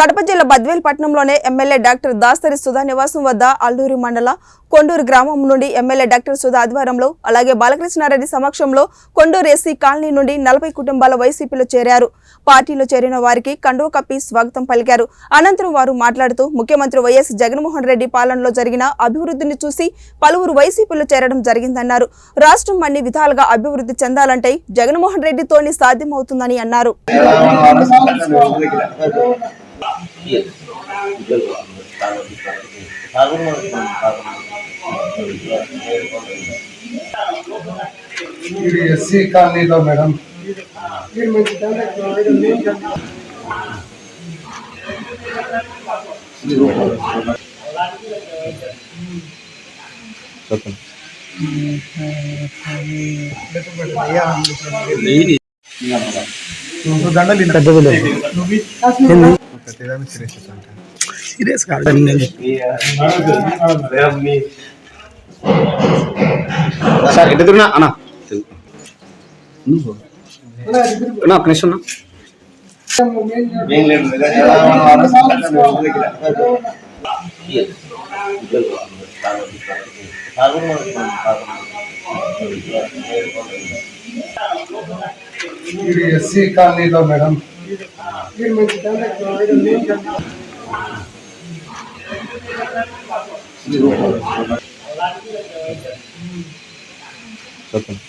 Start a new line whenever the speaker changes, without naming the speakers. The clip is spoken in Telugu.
కడప జిల్లా బద్వేల్ పట్టణంలోనే ఎమ్మెల్యే డాక్టర్ దాస్తరి సుధా నివాసం వద్ద అల్లూరి మండల కొండూరు గ్రామం నుండి ఎమ్మెల్యే డాక్టర్ సుధా ఆధ్వర్యంలో అలాగే బాలకృష్ణారెడ్డి సమక్షంలో కొండూరు ఎస్సీ కాలనీ నుండి 40 కుటుంబాల వైసీపీలో చేరారు. పార్టీలో చేరిన వారికి కండువ కప్పి స్వాగతం పలికారు. అనంతరం వారు మాట్లాడుతూ ముఖ్యమంత్రి వైఎస్ జగన్మోహన్ రెడ్డి పాలనలో జరిగిన అభివృద్ధిని చూసి పలువురు వైసీపీలో చేరడం జరిగిందన్నారు. రాష్ట్రం అన్ని విధాలుగా అభివృద్ధి చెందాలంటే జగన్మోహన్ రెడ్డితోనే సాధ్యమవుతుందని అన్నారు.
ఎస్సీ కాలనీలో మేడం
సీరియస్ సార్ ఎదురునా అన్న ఒక నిమిషం
ఎస్సీ కాలనీలో మేడం
చెప్పండి.